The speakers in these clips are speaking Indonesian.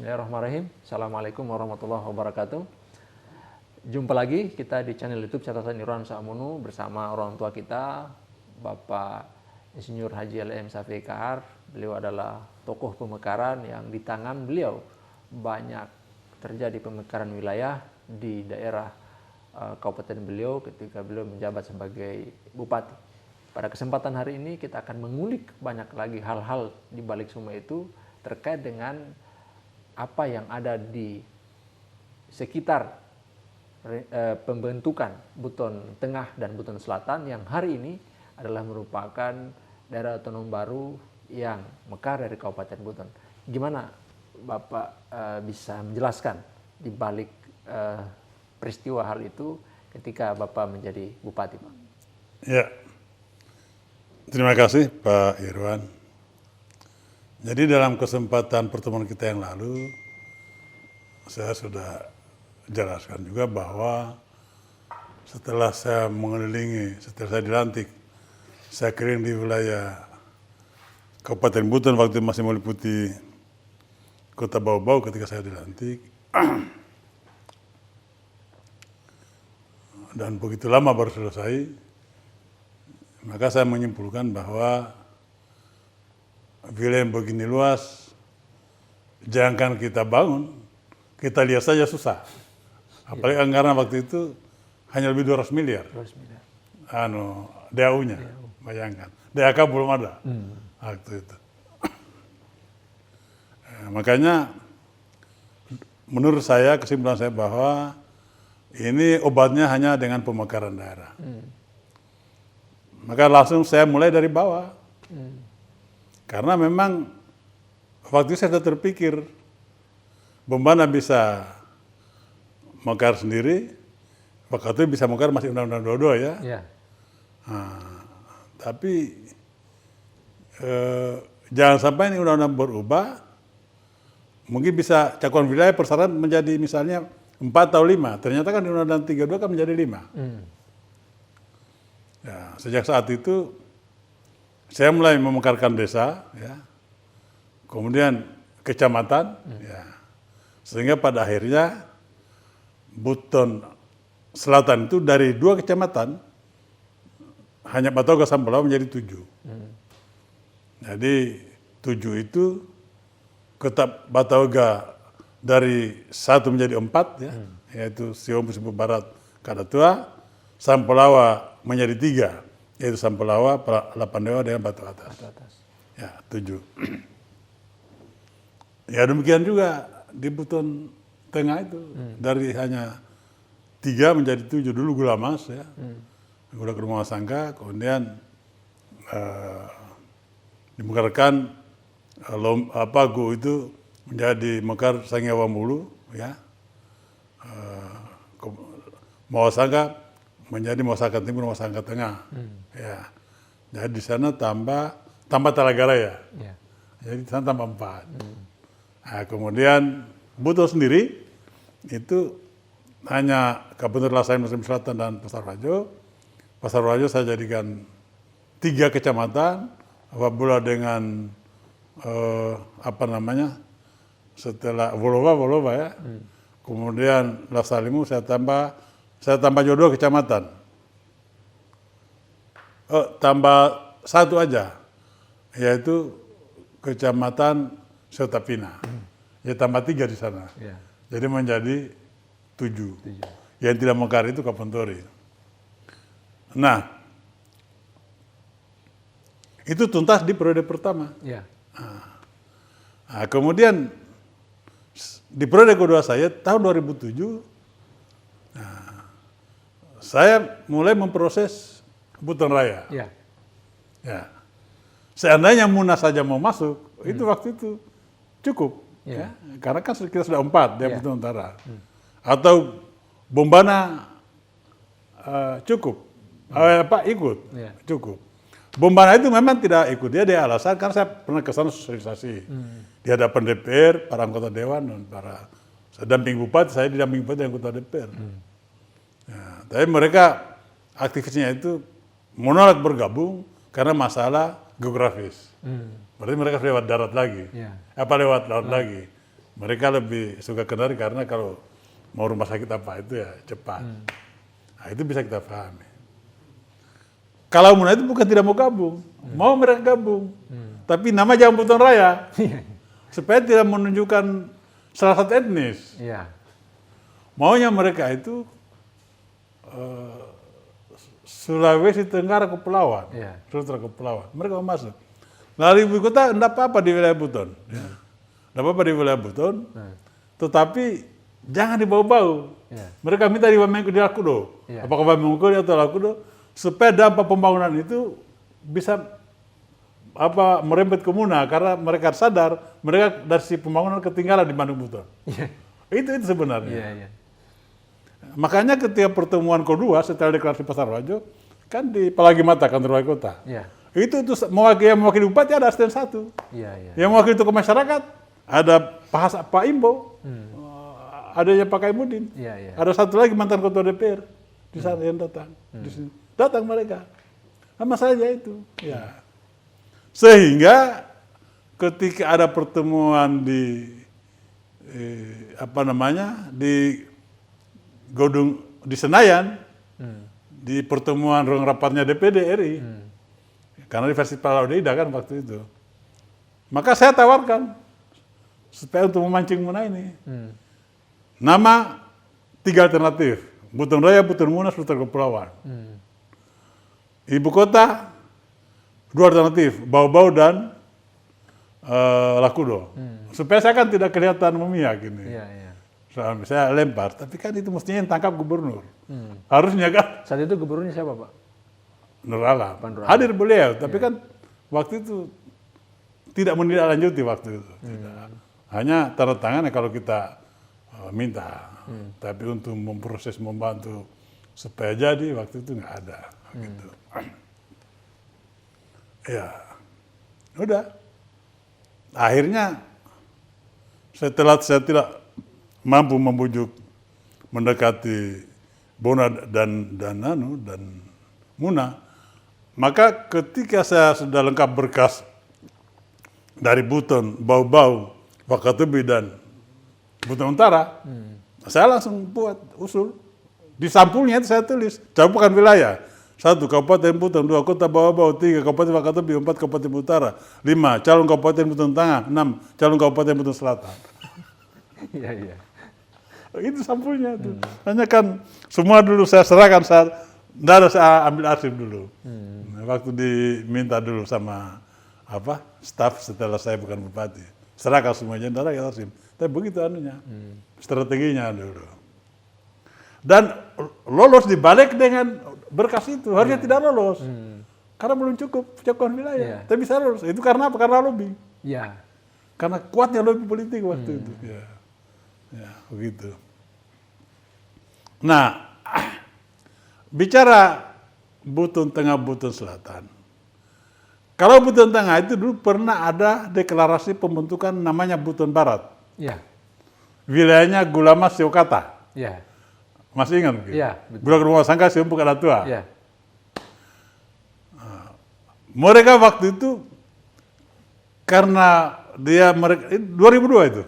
Bismillahirrahmanirrahim. Assalamualaikum warahmatullahi wabarakatuh. Jumpa lagi kita di channel YouTube Catatan Irwan Sa'amunu bersama orang tua kita, Bapak Insinyur Haji LM Safi Kahar. Beliau adalah tokoh pemekaran yang di tangan beliau banyak terjadi pemekaran wilayah di daerah kabupaten beliau ketika beliau menjabat sebagai bupati. Pada kesempatan hari ini kita akan mengulik banyak lagi hal-hal di balik semua itu terkait dengan apa yang ada di sekitar pembentukan Buton Tengah dan Buton Selatan yang hari ini adalah merupakan daerah otonom baru yang mekar dari Kabupaten Buton. Gimana Bapak bisa menjelaskan di balik peristiwa hal itu ketika Bapak menjadi bupati, Pak? Ya, terima kasih Pak Irwan. Jadi dalam kesempatan pertemuan kita yang lalu, saya sudah jelaskan juga bahwa setelah saya mengelilingi, setelah saya dilantik, saya keliling di wilayah Kabupaten Buton waktu itu masih meliputi Kota Bau-Bau ketika saya dilantik. Dan begitu lama baru selesai, maka saya menyimpulkan bahwa wilayah yang begini luas, jangankan kita bangun, kita lihat saja susah. Apalagi anggaran waktu itu hanya lebih 200 miliar. 200 miliar. DAU-nya, bayangkan. DAK belum ada waktu itu. Makanya menurut saya, kesimpulan saya bahwa ini obatnya hanya dengan pemekaran daerah. Maka langsung saya mulai dari bawah. Karena memang waktu itu saya sudah terpikir, Bombana bisa mekar sendiri, waktu itu bisa mekar masih Undang-Undang 22 ya. Ya. Tapi jangan sampai ini undang-undang berubah, mungkin bisa cakupan wilayah persyaratan menjadi misalnya 4 atau 5, ternyata kan di Undang-Undang 32 kan menjadi 5. Ya, sejak saat itu saya mulai memekarkan desa, ya, kemudian kecamatan, ya, sehingga pada akhirnya Buton Selatan itu dari 2 kecamatan hanya Batoga Sampelawa menjadi 7. Jadi 7 itu Kota Batoga dari 1 menjadi 4, ya, yaitu Siom Musibu Barat Kadatua, Sampelawa menjadi 3. Yaitu Sampelawa, Lapandewa dengan Batu Atas. Ya, 7. Ya demikian juga di Buton Tengah itu. Dari hanya 3 menjadi 7. Dulu Gula Mas, ya. Gula Kerumah Sangka, kemudian dimekarkan Gu itu menjadi Mekar Sangyawa Mulu, ya. Mawasangka menjadi Mawasangka Timur, Mawasangka Tengah. Ya. Jadi di sana tambah Talaga Raya. Ya. Jadi di sana tambah 4. Nah, kemudian Buton sendiri itu hanya Kabupaten Lasain, Muslim Selatan dan Pasar Wajo. Pasar Wajo saya jadikan 3 kecamatan, apabila dengan setelah Woloba ya. Kemudian Lasalimu saya tambah jodoh kecamatan. Tambah 1 aja, yaitu kecamatan Sotapina. Ya tambah 3 di sana. Ya. Jadi menjadi 7. Yang tidak mekar itu Kapontori. Nah, itu tuntas di periode pertama. Ya. Nah, kemudian di periode kedua saya tahun 2007, saya mulai memproses Buton Raya. Ya. Ya. Seandainya Munas saja mau masuk, itu waktu itu cukup. Ya. Karena kan kita sudah 4 di Buton Utara. Atau Bombana cukup. Ikut. Ya. Cukup. Bombana itu memang tidak ikut. Dia alasan, karena saya pernah ke sana sosialisasi. Di hadapan DPR, para anggota Dewan, dan saya damping Bupati, saya didamping Bupati dan anggota DPR. Ya, tapi mereka aktivisnya itu menolak bergabung karena masalah geografis. Berarti mereka lewat darat lagi. Lewat laut lagi. Mereka lebih suka Kendari karena kalau mau rumah sakit apa itu ya cepat. Nah, itu bisa kita pahami. Kalau Muna itu bukan tidak mau gabung, mau mereka gabung. Tapi nama jangan Buton Raya. Supaya tidak menunjukkan salah satu etnis. Iya. Maunya mereka itu Sulawesi Tenggara Kepulauan, Sumatera Kepulauan. Mereka mau masuk. Lalu ibu kota tidak apa-apa di wilayah Buton. Tidak apa-apa di wilayah Buton, tetapi jangan dibau-bau. Mereka minta di Wamengko di Lakudo. Apakah Wamengko atau Lakudo, supaya dampak pembangunan itu bisa merembet ke Muna, karena mereka sadar mereka dari si pembangunan ketinggalan di Bandung Buton. Itu sebenarnya. Makanya ketika pertemuan kedua setelah deklarasi Pasar Wajo, kan di Pelagi Mata kantor wali kota. Itu mewakili bupati ada asisten satu. Yang mewakili tokoh masyarakat ada Pak Imbo, adanya Pak Kaimudin. Ada satu lagi mantan ketua DPR di sana yang datang. Di sini. Datang mereka. Sama saja itu. Sehingga ketika ada pertemuan di di Gedung di Senayan, di pertemuan ruang rapatnya DPD RI, karena di Festival Laudeida kan waktu itu, maka saya tawarkan supaya untuk memancing Muna ini nama 3 alternatif: Buton Raya, Buton Munas, Sumatera Kepulauan. Ibu kota 2 alternatif, Bau-Bau dan Lakudo. Supaya saya kan tidak kelihatan memihak ini. Saya lempar, tapi kan itu mestinya yang tangkap gubernur. Harusnya kan. Saat itu gubernurnya siapa, Pak? Nur Alam. Hadir beliau, tapi kan waktu itu tidak menindaklanjuti waktu itu. Hanya tanda tangan kalau kita minta. Tapi untuk memproses, membantu supaya jadi, waktu itu nggak ada. Gitu. Ya, udah. Akhirnya setelah saya tidak mampu membujuk mendekati Bona dan Muna, maka ketika saya sudah lengkap berkas dari Buton, Bau-Bau, Wakatobi dan Buton Utara, saya langsung buat usul. Di sampulnya itu saya tulis cakupan wilayah: 1 Kabupaten Buton, 2 Kota Bau-Bau, 3 Kabupaten Wakatobi, 4 Kabupaten Utara, 5 calon Kabupaten Buton Tengah, 6 calon Kabupaten Buton Selatan. Itu sampulnya tuh. Hanya kan semua dulu saya serahkan, saya ambil arsip dulu. Waktu diminta dulu sama staf setelah saya bukan bupati, serahkan semuanya, arsip. Tapi begitu strateginya dulu. Dan lolos dibalik dengan berkas itu, harusnya tidak lolos. Karena belum cukup cakupan wilayah. Tapi bisa lolos. Itu karena apa? Karena lobby. Karena kuatnya lobby politik waktu itu. Ya, begitu. Nah, bicara Buton Tengah, Buton Selatan. Kalau Buton Tengah itu dulu pernah ada deklarasi pembentukan namanya Buton Barat. Wilayahnya Gulama Siokata. Masih ingat mungkin? Gula Rumah Sangka Siumpuk Adatua. Mereka waktu itu karena mereka 2002 itu.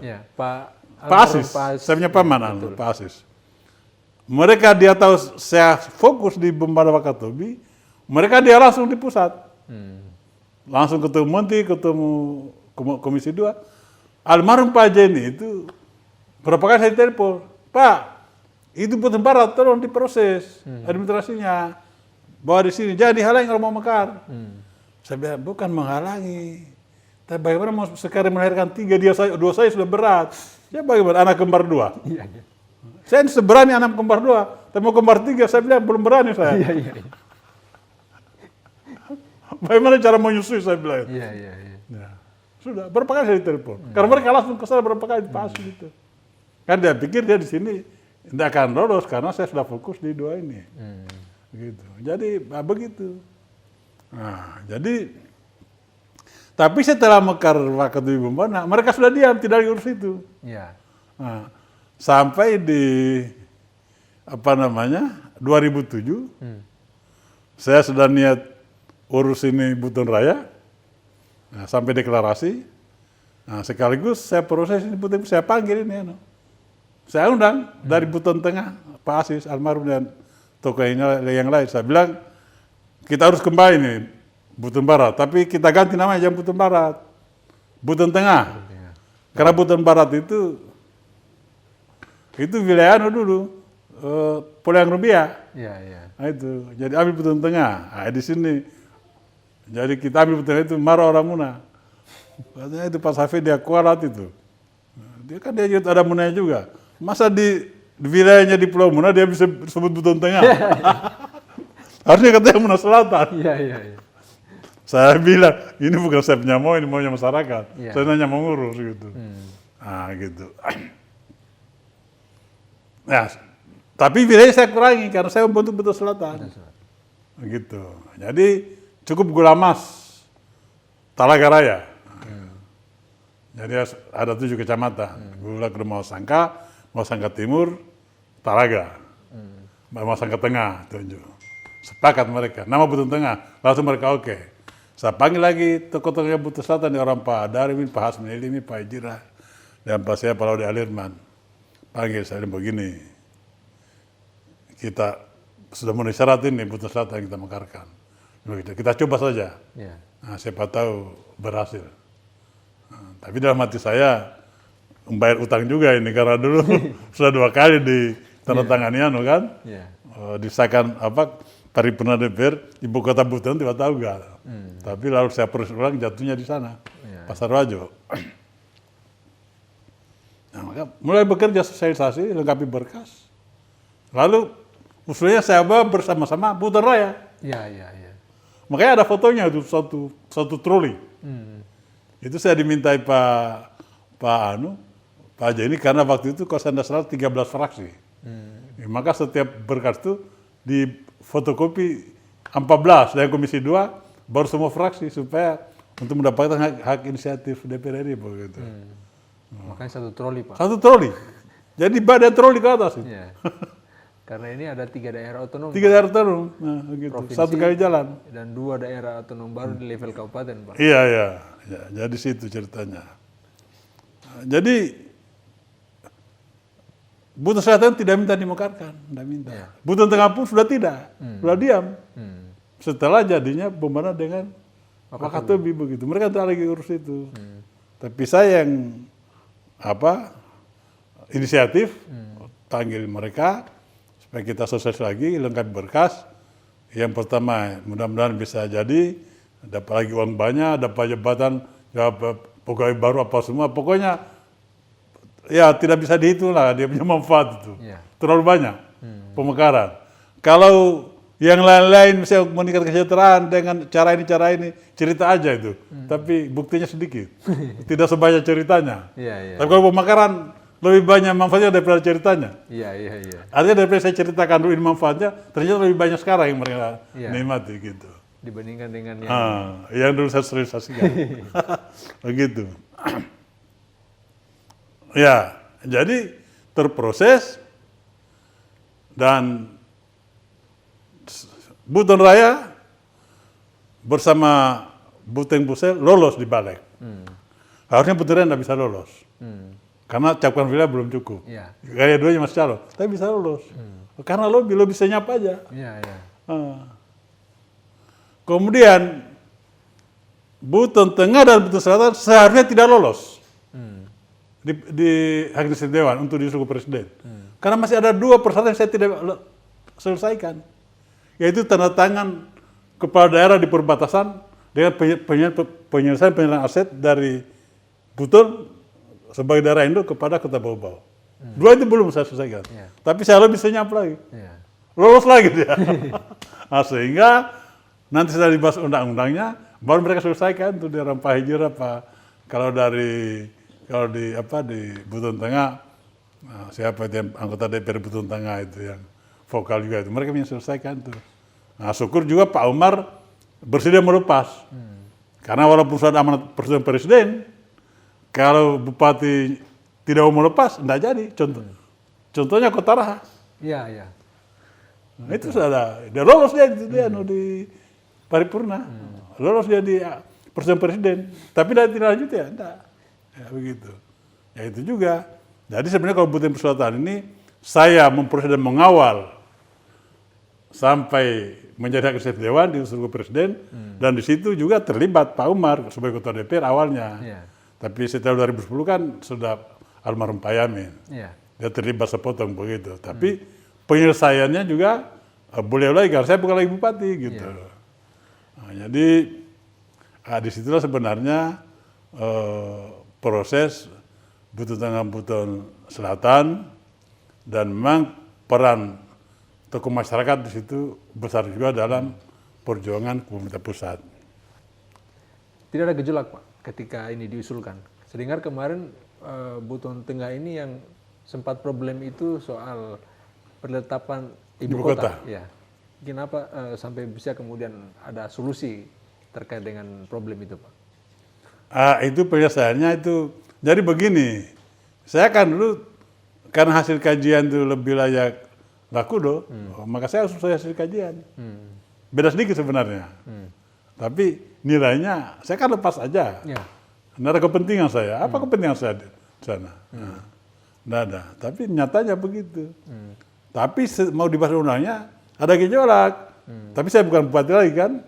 Pak Asis, saya punya paman, Pak Asis. Mereka dia tahu saya fokus di Bembara Wakatobi, mereka dia langsung di pusat. Langsung ketemu Menteri, ketemu Komisi 2. Almarhum Pak Jenny itu berapa kali saya telepon, Pak, itu Buton Barat tolong diproses administrasinya, bawa di sini, jangan dihalangi kalau mau mekar. Saya bilang, bukan menghalangi, tapi bagaimana mau sekarang melahirkan 3, 2 saya sudah berat. Ya bagaimana anak kembar 2? Saya seberani anak kembar 2, tapi mau kembar 3 saya bilang belum berani saya. Bagaimana cara menyusui saya bilang. Sudah berapa kali saya ditelepon. Karena mereka langsung kesal berapa kali pas gitu. Kan dia pikir dia di sini tidak akan lolos karena saya sudah fokus di 2 ini. Gitu. Jadi begitu. Nah, jadi tapi setelah mekar Wakatobi Bombana, mereka sudah diam, tidak diurus itu. Nah, sampai di 2007, saya sudah niat urus ini Buton Raya, sampai deklarasi. Nah, sekaligus saya proses ini Buton, saya panggil ini. Saya undang dari Buton Tengah, Pak Asis, almarhum dan tokoh yang lain. Saya bilang, kita harus kembali nih, Buton Barat. Tapi kita ganti namanya, jangan Buton Barat. Buton Tengah. Karena Buton Barat itu wilayah dulu, Pulang Rubia. Iya. Nah, itu, jadi ambil Buton Tengah. Nah, di sini, jadi kita ambil Buton Tengah itu marah orang Muna. Katanya itu Pak Safi dia kualat itu. Dia kan dia juga ada Munanya juga. Masa di wilayahnya di Pulau Muna dia bisa sebut Buton Tengah? Harusnya katanya Muna Selatan. Iya. Saya bilang, ini bukan saya punya mau, ini maunya masyarakat. Ya. Saya hanya mengurus gitu. Nah, gitu. Nah, tapi wilayah saya kurangi karena saya membentuk Buton Selatan. Gitu. Jadi cukup Gula Mas, Talaga Raya. Jadi ada 7 kecamatan. Gula ke Mau Sangka Timur, Talaga. Mau Sangka Tengah, 7. Sepakat mereka. Nama Buton Tengah. Langsung mereka oke. Saya panggil lagi tokoh-tokohnya Buton Selatan, orang Pak Darwin, Pak Hasmi Ilimi, Pak Ijira, dan Pak saya, Pak Laudi Alirman. Panggil saya begini, kita sudah memenuhi syarat ini Buton Selatan kita mekarkan. Kita coba saja. Ya. Nah, siapa tahu berhasil. Nah, tapi dalam hati saya membayar utang juga ini karena dulu sudah 2 kali ditandatangani kan. Ya. Disahkan paripurna DPR ibu kota Buton tidak tahu gak. Tapi lalu saya proses ulang jatuhnya di sana, Pasar Wajo. Nah, maka mulai bekerja sosialisasi, lengkapi berkas. Lalu usulnya saya bawa bersama-sama Buton Raya. Iya. Makanya ada fotonya itu satu troli. Itu saya dimintai Pak Jeni karena waktu itu Kosan Nasional 13 fraksi. Maka setiap berkas itu di fotokopi 14 dari Komisi 2 baru semua fraksi supaya untuk mendapatkan hak inisiatif DPR RI begitu. Makanya 1 troli, Pak. 1 troli. Jadi badan troli ke atas. Iya. Karena ini ada 3 daerah otonom. 3 daerah otonom. Nah, gitu. Provinsi, 1 kali jalan. Dan 2 daerah otonom baru di level kabupaten, Pak. Iya. Ya, jadi situ ceritanya. Nah, jadi Buton Selatan tidak minta dimekarkan, tidak minta. Ya. Buton Tengah pun sudah tidak, sudah diam. Setelah jadinya pembana dengan Wakatobi begitu. Mereka tidak lagi urus itu. Tapi saya yang inisiatif, panggil mereka supaya kita sukses lagi, lengkapi berkas. Yang pertama, mudah-mudahan bisa jadi, dapat lagi uang banyak, dapat jabatan, pegawai baru apa semua. Pokoknya ya tidak bisa dihitung lah dia punya manfaat itu. Terlalu banyak pemekaran. Kalau yang lain-lain misalnya meningkat kesejahteraan dengan cara ini, cerita aja itu. Tapi buktinya sedikit. Tidak sebanyak ceritanya. Tapi kalau pemekaran lebih banyak manfaatnya daripada ceritanya. Iya. Artinya daripada saya ceritakan dulu ini manfaatnya, ternyata lebih banyak sekarang yang mereka nikmati gitu. Dibandingkan dengan yang dulu saya sterilisasikan. Begitu. Ya, jadi terproses dan Buton Raya bersama Buton Busel lolos di balik. Harusnya Buton Raya tidak bisa lolos. Karena capkan wilayah belum cukup. Gaya duanya masih calon, tapi bisa lolos. Karena lo bisa nyapa aja. Kemudian Buton Tengah dan Buton Selatan seharusnya tidak lolos di hak inisiatif Dewan untuk disuruh Presiden. Karena masih ada 2 persyaratan yang saya tidak selesaikan. Yaitu tanda tangan kepala daerah di perbatasan dengan penyelesaian aset dari Buton sebagai daerah induk kepada Kota Bau-Bau. 2 itu belum saya selesaikan. Tapi saya lebih senyap lagi. Lolos lagi dia. Nah, sehingga nanti setelah dibahas undang-undangnya baru mereka selesaikan tuh daerah Pak Hijira, kalau di Buton Tengah, siapa itu yang anggota DPR Buton Tengah itu yang vokal juga itu, mereka yang selesaikan tuh. Nah, syukur juga Pak Umar bersedia melepas. Karena walaupun sudah amanat Presiden, kalau Bupati tidak mau melepas, tidak jadi. Contohnya Kota Raha. Iya. Nah, itu sudah dia lolos di paripurna. Lolos dia di Presiden. Tapi tidak lanjut ya, enggak. Ya, begitu. Ya itu juga. Jadi sebenarnya kalau Buton Selatan ini saya memproses dan mengawal sampai menjadi Sekretaris Dewan diusul ke Presiden dan di situ juga terlibat Pak Umar sebagai Ketua DPR awalnya. Tapi setelah 2010 kan sudah almarhum Pak Yamin. Dia terlibat sepotong begitu. Tapi penyelesaiannya juga beliau lagi karena saya bukan lagi bupati gitu. Nah, jadi disitulah sebenarnya proses Buton Tengah Buton Selatan dan memang peran tokoh masyarakat di situ besar juga dalam perjuangan pemerintah pusat. Tidak ada gejolak Pak ketika ini diusulkan. Sedengar kemarin Buton Tengah ini yang sempat problem itu soal penetapan ibu kota. Ya. Kenapa sampai bisa kemudian ada solusi terkait dengan problem itu Pak? Itu penyelesaiannya itu, jadi begini, saya kan dulu karena hasil kajian itu lebih layak laku maka saya harus selesai hasil kajian. Beda sedikit sebenarnya. Tapi nilainya saya kan lepas aja. Nggak ada kepentingan saya. Apa kepentingan saya di sana? Nggak ada. Tapi nyatanya begitu. Tapi mau dibahas undangnya ada gejolak. Tapi saya bukan bupati lagi kan.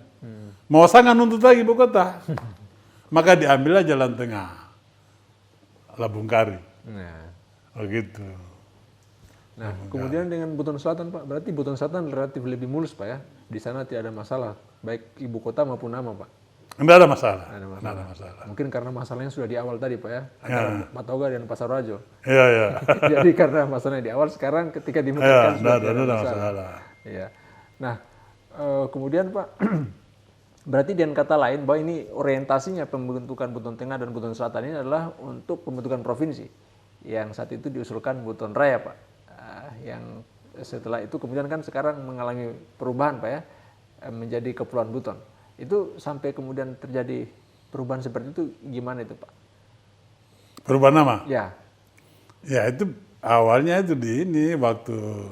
Mau sangat nuntut lagi ibu kota. Maka diambillah jalan tengah. Labungkari. Begitu. Nah, kemudian dengan Buton Selatan Pak, berarti Buton Selatan relatif lebih mulus Pak ya? Di sana tidak ada masalah, baik ibu kota maupun nama Pak? Tidak ada masalah. Tidak ada masalah. Mungkin karena masalahnya sudah di awal tadi Pak ya, antara Matoga dan Pasar Rajo. Iya. Jadi karena masalahnya di awal, sekarang ketika dimutarkan sudah tidak ada masalah. Iya. Nah, kemudian Pak, berarti dengan kata lain bahwa ini orientasinya pembentukan Buton Tengah dan Buton Selatan ini adalah untuk pembentukan provinsi yang saat itu diusulkan Buton Raya Pak. Yang setelah itu kemudian kan sekarang mengalami perubahan Pak ya, menjadi Kepulauan Buton. Itu sampai kemudian terjadi perubahan seperti itu gimana itu Pak? Perubahan nama? Ya. Ya itu awalnya itu di ini waktu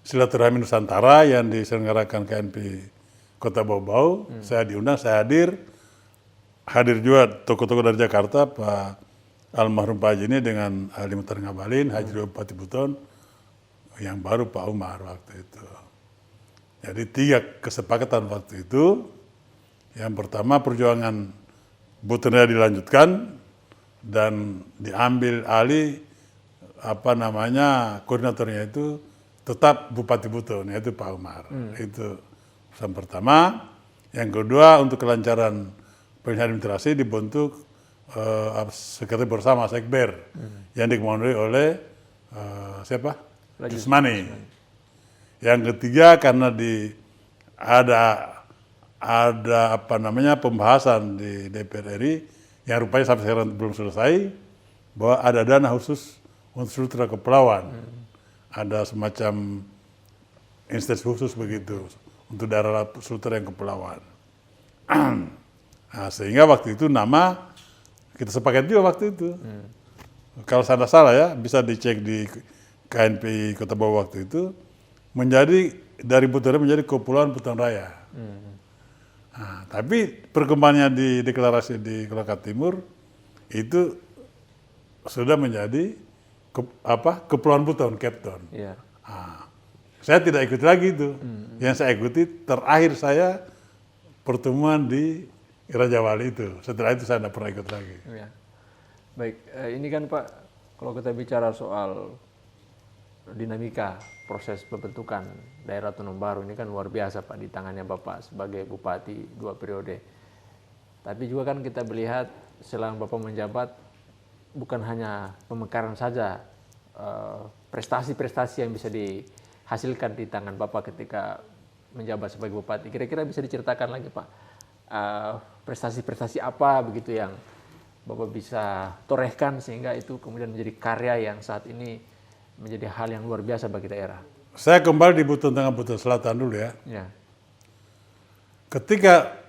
silaturahmi Nusantara yang diselenggarakan KNP Kota Bau-Bau, saya diundang, saya hadir juga tokoh-tokoh dari Jakarta, Pak almarhum Pak Haji ini dengan Ali Muhtar Ngabalin, Haji Bupati Buton, yang baru Pak Umar waktu itu. Jadi 3 kesepakatan waktu itu. Yang pertama perjuangan Buton Raya dilanjutkan dan diambil alih koordinatornya itu tetap Bupati Buton, yaitu Pak Umar. Itu yang pertama. Yang kedua untuk kelancaran penyelesaian administrasi dibentuk Sekretariat Bersama Sekber yang dikemandoi oleh siapa? Jusmani. Yang ketiga karena ada pembahasan di DPR RI yang rupanya sampai sekarang belum selesai, bahwa ada dana khusus untuk sultra kepulauan. Ada semacam instansi khusus begitu untuk daerah sultra yang kepulauan. Nah, sehingga waktu itu nama kita sepakat juga waktu itu. Kalau saya salah ya, bisa dicek di KNPI Kota Bau waktu itu, menjadi dari Buton Raya menjadi Kepulauan Buton Raya. Nah, tapi perkembangannya di deklarasi di Kolaka Timur itu sudah menjadi Kepulauan Buton, Capton. Nah, saya tidak ikut lagi itu. Yang saya ikuti terakhir saya pertemuan di Raja Wali itu. Setelah itu saya tidak pernah ikut lagi. Ya. Baik, ini kan Pak, kalau kita bicara soal dinamika proses pembentukan daerah otonom baru ini kan luar biasa Pak di tangannya Bapak sebagai Bupati 2 periode. Tapi juga kan kita melihat selama Bapak menjabat bukan hanya pemekaran saja, prestasi-prestasi yang bisa dihasilkan di tangan Bapak ketika menjabat sebagai Bupati. Kira-kira bisa diceritakan lagi Pak, prestasi-prestasi apa begitu yang Bapak bisa torehkan sehingga itu kemudian menjadi karya yang saat ini menjadi hal yang luar biasa bagi daerah. Saya kembali di Buton Tengah Buton Selatan dulu ya. Ketika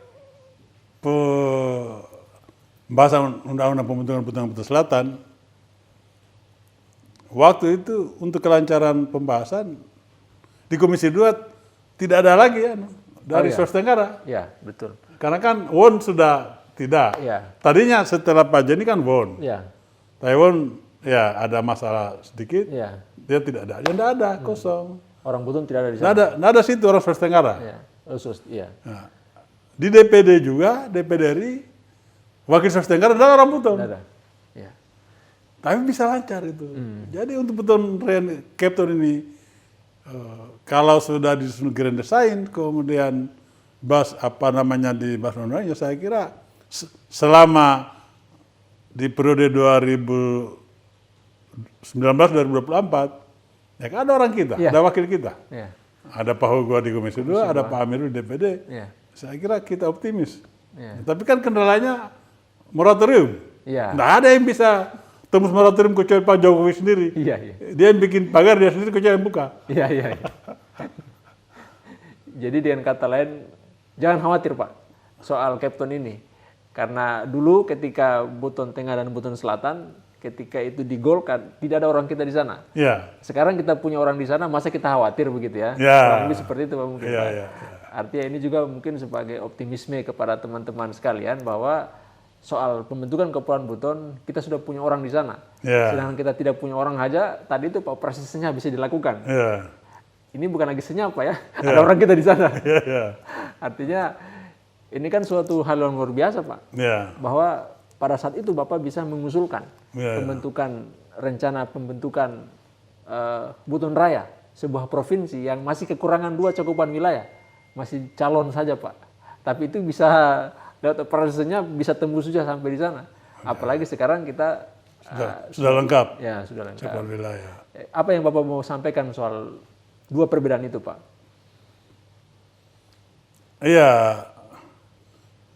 pembahasan undang-undang pembentukan Buton Tengah Buton Selatan, waktu itu untuk kelancaran pembahasan di Komisi 2 tidak ada lagi ya dari Sulawesi Tenggara. Ya, betul. Karena kan WON sudah tidak. Ya. Tadinya setelah Pak Jenny kan Won. Ya. Taiwan ya ada masalah sedikit, Ya. dia tidak ada. Ya tidak ada, kosong. Orang Buton tidak ada di sana. Tidak ada situ orang Sulawesi Tenggara. Ya. Iya. Nah, di DPD juga, DPD RI, Wakil Sulawesi Tenggara ada orang Buton. Tidak ada. Ya. Tapi bisa lancar itu. Jadi untuk Buton Captain ini, kalau sudah disusun grand design, kemudian di Bas Nonai, ya saya kira selama di periode 2019-2024, ya kan ada orang kita, ada wakil kita. Ya. Ada Pak Hugo di Komisi 2, ada Pak Amirul di DPD. Ya. Saya kira kita optimis. Ya. Tapi kan kendalanya moratorium. Ya. Nggak ada yang bisa tembus moratorium kecuali Pak Jokowi sendiri. Ya, ya. Dia yang bikin pagar, dia sendiri kecuali yang buka. Iya, iya. Ya. Jadi dengan kata lain, jangan khawatir Pak soal Captain ini. Karena dulu ketika Buton Tengah dan Buton Selatan, ketika itu digolkan, tidak ada orang kita di sana. Ya. Sekarang kita punya orang di sana, masa kita khawatir begitu ya? Ya. Lebih seperti itu Pak mungkin. Ya, Pak. Ya, ya. Artinya ini juga mungkin sebagai optimisme kepada teman-teman sekalian bahwa soal pembentukan Kepulauan Buton, kita sudah punya orang di sana. Ya. Sedangkan kita tidak punya orang aja, tadi itu Pak prosesnya bisa dilakukan. Ya. Ini bukan lagi senyap Pak ya, ada orang kita di sana. Artinya ini kan suatu hal yang luar biasa Pak, bahwa pada saat itu Bapak bisa mengusulkan pembentukan rencana pembentukan Buton Raya, sebuah provinsi yang masih kekurangan 2 cakupan wilayah, masih calon saja Pak. Tapi itu bisa lewat prosesnya bisa tembus saja sampai di sana. Apalagi sekarang kita sudah lengkap. Ya sudah lengkap. Cakupan wilayah. Apa yang Bapak mau sampaikan soal 2 perbedaan itu Pak? Iya,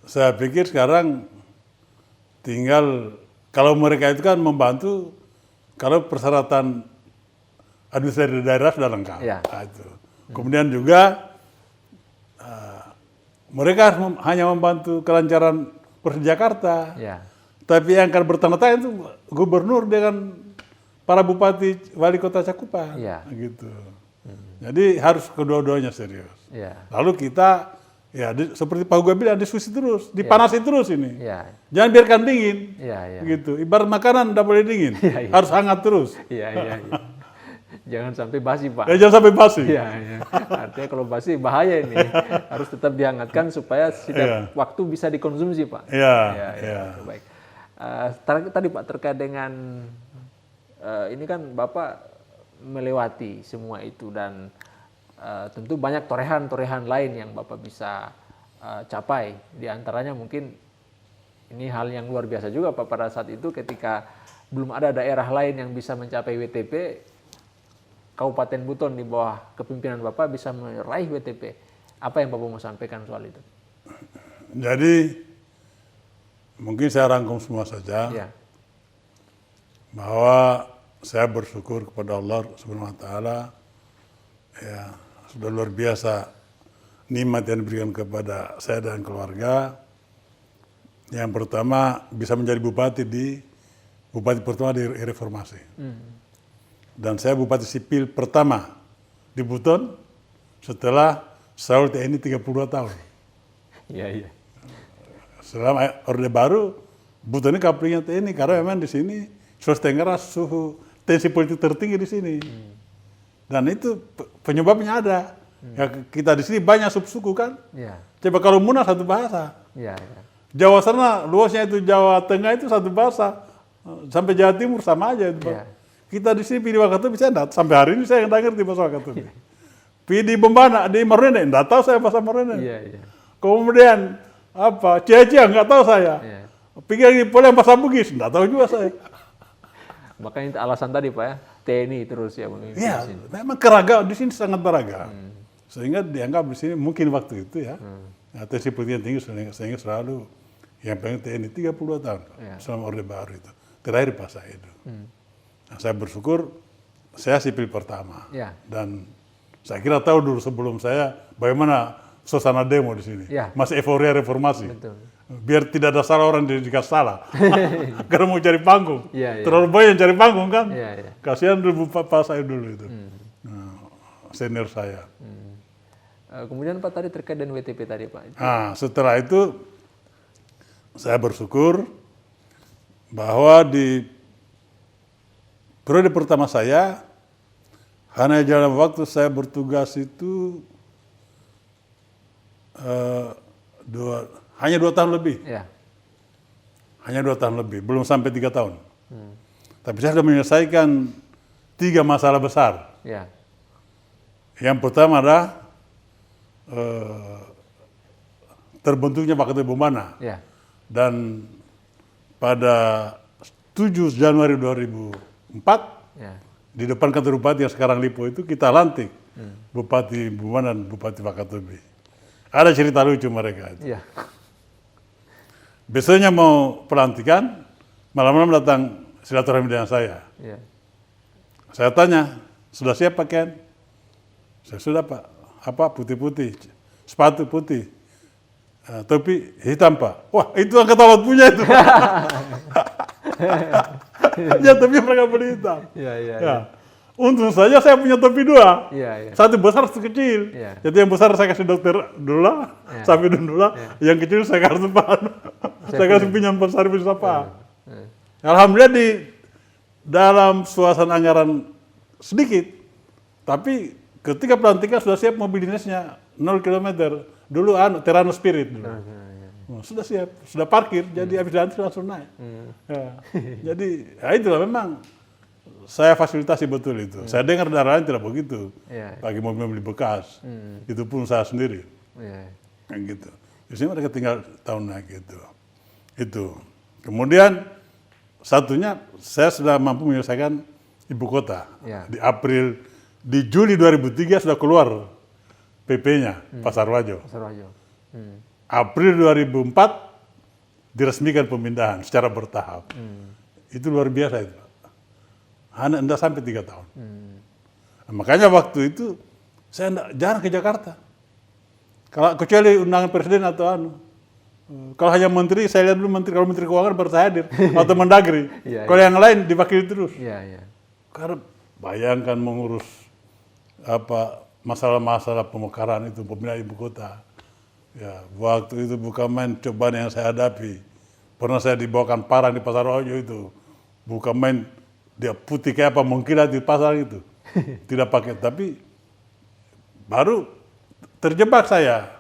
saya pikir sekarang tinggal kalau mereka itu kan membantu kalau persyaratan administrasi daerah sudah lengkap. Ya. Nah, itu. Kemudian juga mereka hanya membantu kelancaran Persija Jakarta. Ya. Tapi yang akan bertanda tangan itu gubernur dengan para bupati wali kota cakupan. Ya. Gitu. Jadi harus kedua-duanya serius. Ya. Lalu kita seperti Pak Hugo bilang diskusi terus, dipanasi terus ini. Ya. Jangan biarkan dingin. Ya. Gitu. Ibarat makanan tidak boleh dingin, harus hangat terus. Iya. Jangan sampai basi Pak. Ya, jangan sampai basi. Iya. Artinya kalau basi bahaya ini. Harus tetap dihangatkan supaya setiap waktu bisa dikonsumsi Pak. Iya. Baik. Tadi Pak terkait dengan ini kan Bapak melewati semua itu dan tentu banyak torehan-torehan lain yang Bapak bisa capai. Di antaranya mungkin ini hal yang luar biasa juga Pak pada saat itu ketika belum ada daerah lain yang bisa mencapai WTP, Kabupaten Buton di bawah kepimpinan Bapak bisa meraih WTP. Apa yang Bapak mau sampaikan soal itu? Jadi mungkin saya rangkum semua saja. Ya. Bahwa saya bersyukur kepada Allah Subhanahu wa taala, ya sudah luar biasa nikmat yang diberikan kepada saya dan keluarga. Yang pertama bisa menjadi bupati pertama di reformasi. Dan saya bupati sipil pertama di Buton setelah Saul TNI 32 tahun. Iya. Selama Orde Baru, Buton ini kaplingnya TNI karena memang di sini Sulawesi Tenggara suhu tensi politik tertinggi di sini. Dan itu penyebabnya ada. Ya, kita di sini banyak subsuku kan. Ya. Coba kalau Munas satu bahasa. Ya. Jawa sana luasnya itu Jawa Tengah itu satu bahasa. Sampai Jawa Timur sama aja itu. Ya. Kita di sini pilih Wakatobi bisa enggak. Sampai hari ini saya enggak ngerti bahasa Wakatobi. Pilih di Bembana, di Marunda enggak tahu saya bahasa Marunda. Ya. Kemudian Cia-Cia enggak tahu saya. Ya. Pikir di Poleng bahasa Bugis enggak tahu juga saya. Makanya itu alasan tadi Pak ya, TNI terus ya memimpin. Iya, memang keragam di sini sangat beragam. Sehingga dianggap di sini mungkin waktu itu ya, tensi politik yang tinggi sehingga selalu yang pengen TNI 32 tahun selama Orde Baru itu. Terakhir pas saya itu. Nah, saya bersyukur saya sipil pertama. Ya. Dan saya kira tahu dulu sebelum saya bagaimana suasana demo di sini. Ya. Masih euforia reformasi. Betul. Biar tidak ada salah orang dikasih salah. Karena mau cari panggung. Terlalu banyak yang cari panggung kan. Kasihan dulu Pak saya dulu itu. Senior saya. Kemudian Pak tadi terkait dengan WTP tadi Pak. Nah, setelah itu saya bersyukur bahwa di periode pertama saya, hanya dalam waktu saya bertugas itu hanya 2 tahun lebih. Ya. Hanya 2 tahun lebih, belum sampai 3 tahun. Tapi saya sudah menyelesaikan 3 masalah besar. Ya. Yang pertama adalah terbentuknya Wakatobi Bomana. Ya. Dan pada 7 Januari 2004, Ya. di depan kantor bupati yang sekarang Lipo itu kita lantik Bupati Bomana dan Bupati Wakatobi. Ada cerita lucu mereka itu. Ya. Besoknya mau pelantikan, malam-malam datang silaturahmi dengan saya. Ya. Saya tanya, sudah siap pakaian? Saya sudah Pak. Apa putih-putih, sepatu putih, topi hitam Pak. Wah itu angkatan laut punya itu. Ya topi mereka beli hitam. Ya. Untung saja saya punya topi 2. Ya. Satu besar, satu kecil. Ya. Jadi yang besar saya kasih dokter Dula, Sapi Dula. Yang kecil saya kasih Pak. Saya kasih pinjam Pak Sari Pak. Alhamdulillah di dalam suasana anggaran sedikit, tapi ketika pelantikan sudah siap mobil dinasnya 0 km. Dulu Terano Spirit dulu. Sudah siap, sudah parkir, jadi habis antri langsung naik. Ya. Jadi ya itulah memang saya fasilitasi betul itu. Saya dengar daerah lain tidak begitu. Bagi mobil-mobil bekas, itu pun saya sendiri. Kayak gitu. Di sini mereka tinggal tahun naik gitu. Itu. Kemudian satunya saya sudah mampu menyelesaikan ibu kota. Di Juli 2003 sudah keluar PP-nya Pasar Wajo. April 2004 diresmikan pemindahan secara bertahap. Itu luar biasa itu. Hanya tidak sampai 3 tahun. Nah, makanya waktu itu saya jarang ke Jakarta. Kalau kecuali undangan presiden atau kalau hanya menteri, saya lihat dulu menteri, kalau menteri keuangan baru saya hadir atau Mendagri. Kalau yang lain diwakili terus. Karena bayangkan mengurus masalah-masalah pemekaran itu, pemindahan ibu kota. Ya, waktu itu bukan main cobaan yang saya hadapi. Pernah saya dibawakan parang di Pasar Wajo itu. Bukan main dia putih kayak apa mengkilat di pasar itu. Tidak pakai, tapi baru terjebak saya.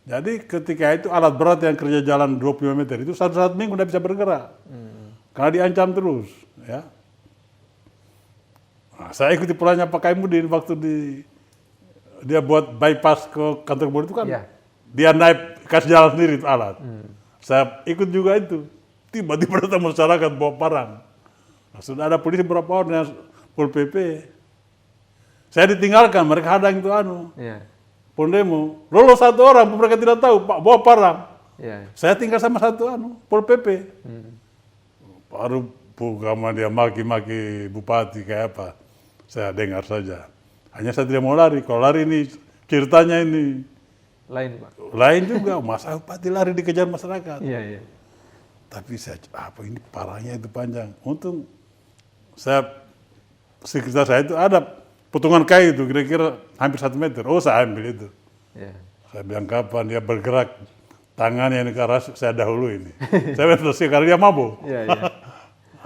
Jadi ketika itu alat berat yang kerja jalan 25 meter itu satu minggu tidak bisa bergerak. Karena diancam terus. Ya. Nah, saya ikuti polanya Pak Kaimudin waktu dia buat bypass ke kantor gubernur itu kan. Dia naik kasih jalan sendiri itu alat. Saya ikut juga itu. Tiba-tiba datang masyarakat bawa parang. Nah, sudah ada polisi berapa orang yang Pol PP. Saya ditinggalkan, mereka hadang itu pendemo. Lolos 1 orang, mereka tidak tahu, Pak bawa parang. Saya tinggal sama 1 Pol PP. Baru bukan dia maki-maki bupati kayak apa. Saya dengar saja. Hanya saya tidak mau lari. Kalau lari ini ceritanya ini lain Pak. Lain juga. Masa bupati lari dikejar masyarakat. Tapi saya ini parahnya itu panjang. Untung sekitar saya itu ada potongan kayu itu kira-kira hampir 1 meter. Oh saya ambil itu. Saya bilang kapan dia bergerak tangannya ini ke arah saya dahulu ini. Saya selesai karena dia mabuk.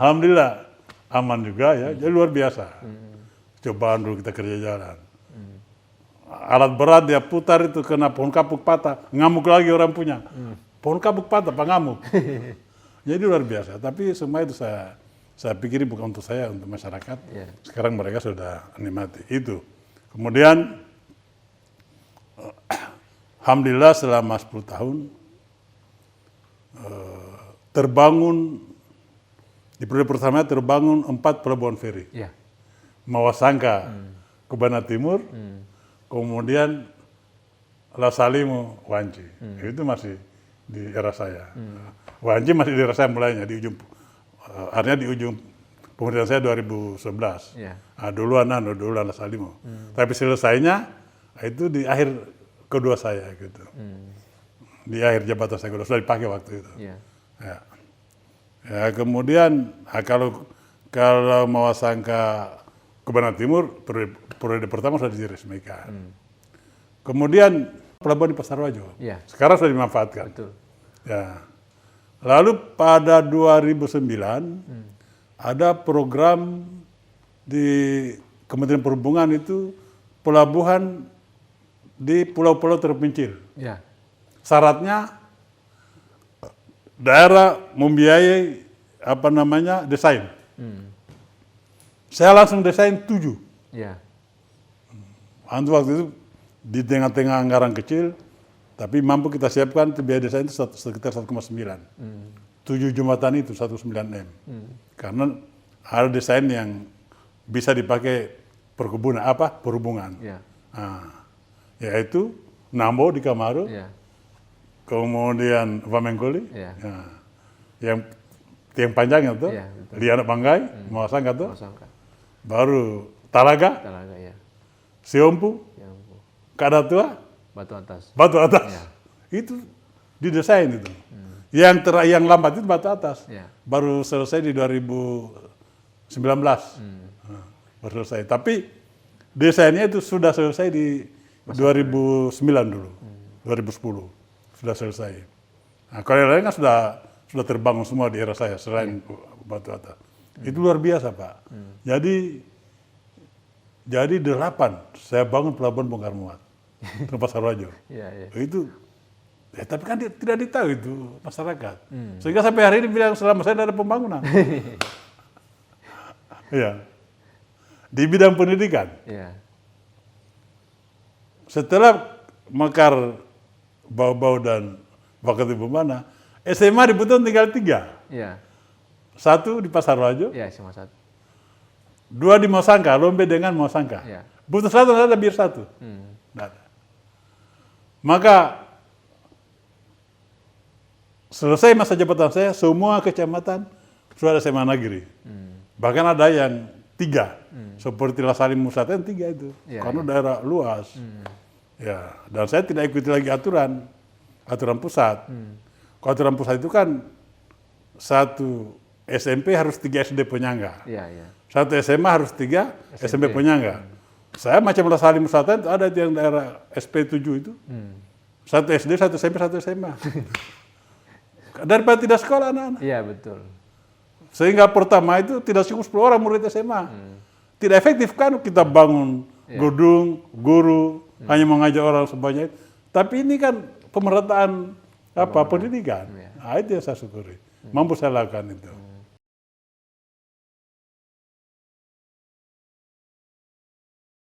Alhamdulillah aman juga ya. Jadi luar biasa. Cobaan dulu kita kerja jalan. Alat berat dia putar itu kena pohon kapuk patah. Ngamuk lagi orang punya. Pohon kapuk patah, Pak ngamuk. Jadi luar biasa. Tapi semua itu saya pikir bukan untuk saya, untuk masyarakat. Sekarang mereka sudah nikmati itu. Kemudian alhamdulillah selama 10 tahun terbangun di periode pertama terbangun 4 pelabuhan feri. Mawasangka ke Bana Timur, kemudian Lasalimu, Wanci. Itu masih di era saya. Wanci masih di era saya mulainya di ujung. Artinya di ujung pemerintahan saya 2011. Duluan Lasalimu. Tapi selesainya itu di akhir kedua saya gitu. Di akhir jabatan saya kedua sudah dipakai waktu itu. Ya, kemudian kalau Mawasangka ke Bana Timur periode pertama sudah diresmikan. Kemudian pelabuhan di Pasar Wajo. Sekarang sudah dimanfaatkan. Ya. Lalu pada 2009 ada program di Kementerian Perhubungan itu pelabuhan di pulau-pulau terpencil. Ya. Syaratnya daerah membiayai desain. Saya langsung desain 7. Ya. Waktu itu di tengah-tengah anggaran kecil, tapi mampu kita siapkan biaya desain itu sekitar 1,9. 7 jembatan itu 19 M. Karena ada desain yang bisa dipakai perhubungan. Ya. Yaitu Nambo di Kamaru, Ya. kemudian Vamenkoli, Ya. yang tiang panjang itu, Ya, Liana Panggai, Mawasangka itu, Mawasangka. baru Talaga, Ya. Siompu, Ya ampun. Kadatua, Batu atas. Ya. Itu didesain itu. Yang lambat itu Batu Atas. Ya. Baru selesai di 2019. Baru selesai. Tapi desainnya itu sudah selesai di 2009 dulu. 2010 sudah selesai. Nah, kalau yang lain kan sudah terbangun semua di era saya selain Batu Atas. Itu luar biasa, Pak. Jadi 8 saya bangun pelabuhan Bongkar Muat. Pasar Rajo. Ya. Itu tapi kan tidak ditahu itu masyarakat. Sehingga sampai hari ini bilang selama saya tidak ada pembangunan. Iya. Di bidang pendidikan. Ya. Setelah Mekar, Bau-Bau dan Bakati Bumana, SMA di Buton tinggal 3. Ya. 1 di Pasar Rajo, Ya, cuma 1. 2 di Mawasangka, Lombe dengan Mawasangka. Ya. Buton 1 ada Bir 1. Nggak ada. Maka selesai masa jabatan saya, semua kecamatan sudah ada SMA negeri. Bahkan ada yang 3, seperti Lasari Musaten 3 itu, karena daerah luas. Ya, dan saya tidak ikuti lagi aturan pusat. Kalau aturan pusat itu kan 1 SMP harus 3 SD penyangga. Ya. 1 SMA harus 3 SMP penyangga. Saya macam Lasari Musaten ada yang daerah SP7 itu. 1 SD, 1 SMP, 1 SMA. Daripada tidak sekolah anak-anak. Iya, betul. Sehingga pertama itu tidak cukup 10 orang murid SMA. Tidak efektif kan kita bangun gedung, guru, hanya mengajar orang sebanyak. Tapi ini kan pemerataan pendidikan. Nah, itu yang saya syukuri. Mampu saya lakukan itu.